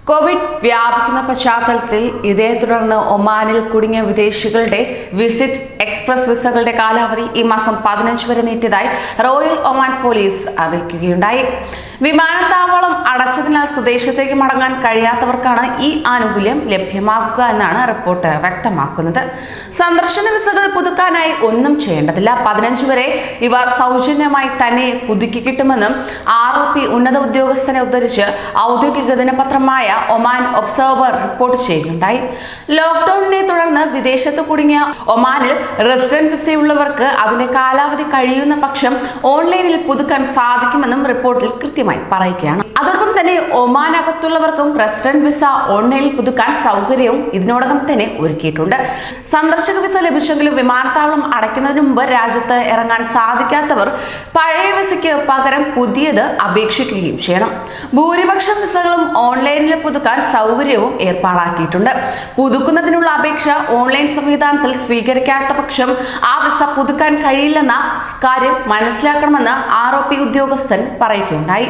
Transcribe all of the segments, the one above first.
Covid വ്യാപിക്കുന്ന പശ്ചാത്തലത്തിൽ ഇതേ തുടർന്ന് ഒമാനിൽ കുടുങ്ങിയ വിദേശികളുടെ വിസിറ്റ് എക്സ്പ്രസ് വിസകളുടെ കാലാവധി ഈ മാസം 15 വരെ നീട്ടിയതായി റോയൽ ഒമാൻ പോലീസ് അറിയിക്കുകയുണ്ടായി. വിമാനത്താവളം അടച്ചതിനാൽ സ്വദേശത്തേക്ക് മടങ്ങാൻ കഴിയാത്തവർക്കാണ് ഈ ആനുകൂല്യം ലഭ്യമാകുക എന്നാണ് റിപ്പോർട്ട് വ്യക്തമാക്കുന്നത്. സന്ദർശന വിസകൾ പുതുക്കാനായി ഒന്നും ചെയ്യേണ്ടതില്ല. 15 വരെ ഇവ സൗജന്യമായി തന്നെ പുതുക്കി കിട്ടുമെന്നും ROP ഉന്നത ഉദ്യോഗസ്ഥനെ ഉദ്ധരിച്ച് ഔദ്യോഗിക ദിനപത്രമായ ഒമാൻ ഒബ്സർവർ റിപ്പോർട്ട് ചെയ്യുകയുണ്ടായി. ലോക്ക്ഡൌണിനെ തുടർന്ന് വിദേശത്ത് കുടുങ്ങിയ ഒമാനിൽ റെസിഡന്റ് വിസയുള്ളവർക്ക് അതിന്റെ കാലാവധി കഴിയുന്ന പക്ഷം ഓൺലൈനിൽ പുതുക്കാൻ സാധിക്കുമെന്നും റിപ്പോർട്ടിൽ കൃത്യമായി പറയുകയാണ്. അതോടൊപ്പം തന്നെ ഒമാനകത്തുള്ളവർക്കും റെസിഡന്റ് വിസ ഓൺലൈനിൽ പുതുക്കാൻ സൗകര്യവും ഇതിനോടകം തന്നെ ഒരുക്കിയിട്ടുണ്ട്. സന്ദർശക വിസ ലഭിച്ചെങ്കിലും വിമാനത്താവളം അടയ്ക്കുന്നതിന് മുമ്പ് രാജ്യത്ത് ഇറങ്ങാൻ സാധിക്കാത്തവർ പഴയ വിസയ്ക്ക് പകരം പുതിയത് അപേക്ഷിക്കുകയും ചെയ്യണം. ഭൂരിപക്ഷം വിസകളും ഓൺലൈനിൽ പുതുക്കാൻ സൗകര്യവും ഏർപ്പാടാക്കിയിട്ടുണ്ട്. പുതുക്കുന്നതിനുള്ള അപേക്ഷ ഓൺലൈൻ സംവിധാനത്തിൽ സ്വീകരിക്കാത്ത പക്ഷം ആ വിസ പുതുക്കാൻ കഴിയില്ലെന്ന കാര്യം മനസ്സിലാക്കണമെന്ന് ROP ഉദ്യോഗസ്ഥൻ പറയുകയുണ്ടായി.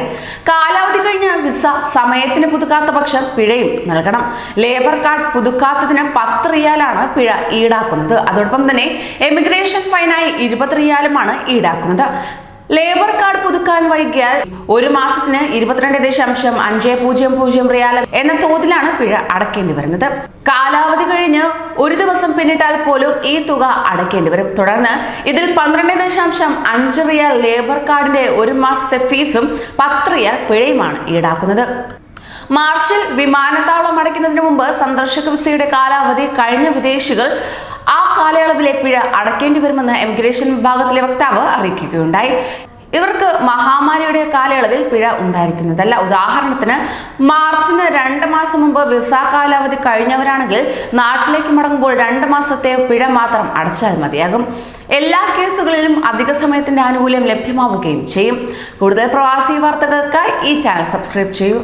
കാലാവധി കഴിഞ്ഞ വിസ സമയത്തിന് പുതുക്കാത്ത പക്ഷം പിഴയും നൽകണം. ലേബർ കാർഡ് പുതുക്കാത്തതിന് 10 റിയാലാണ് പിഴ ഈടാക്കുന്നത്. അതോടൊപ്പം തന്നെ എമിഗ്രേഷൻ ഫൈനായി 20 റിയാലുമാണ് ഈടാക്കുന്നത്. ലേബർ കാർഡ് പുതുക്കാൻ വൈകിയാൽ ഒരു മാസത്തിന് 22.500 റിയാൽ എന്ന തോതിലാണ് പിഴ അടയ്ക്കേണ്ടി വരുന്നത്. കാലാവധി കഴിഞ്ഞ് ഒരു ദിവസം പിന്നിട്ടാൽ പോലും ഈ തുക അടയ്ക്കേണ്ടി വരും. തുടർന്ന് ഇതിൽ 12.5 റിയാൽ ലേബർ കാർഡിന്റെ ഒരു മാസത്തെ ഫീസും 10 റിയാൽ പിഴയുമാണ് ഈടാക്കുന്നത്. മാർച്ചിൽ വിമാനത്താവളം അടയ്ക്കുന്നതിന് മുമ്പ് സന്ദർശക വിസയുടെ കാലാവധി കഴിഞ്ഞ വിദേശികൾ ആ കാലയളവിലെ പിഴ അടയ്ക്കേണ്ടി വരുമെന്ന് ഇമിഗ്രേഷൻ വിഭാഗത്തിലെ വക്താവ് അറിയിക്കുകയുണ്ടായി. ഇവർക്ക് മഹാമാരിയുടെ കാലയളവിൽ പിഴ ഉണ്ടായിരിക്കുന്നതല്ല. ഉദാഹരണത്തിന് മാർച്ചിന് 2 മാസം മുമ്പ് വിസ കാലാവധി കഴിഞ്ഞവരാണെങ്കിൽ നാട്ടിലേക്ക് മടങ്ങുമ്പോൾ 2 മാസത്തെ പിഴ മാത്രം അടച്ചാൽ മതിയാകും. എല്ലാ കേസുകളിലും അധിക സമയത്തിന്റെ ആനുകൂല്യം ലഭ്യമാവുകയും ചെയ്യും. കൂടുതൽ പ്രവാസി വാർത്തകൾക്കായി ഈ ചാനൽ സബ്സ്ക്രൈബ് ചെയ്യൂ.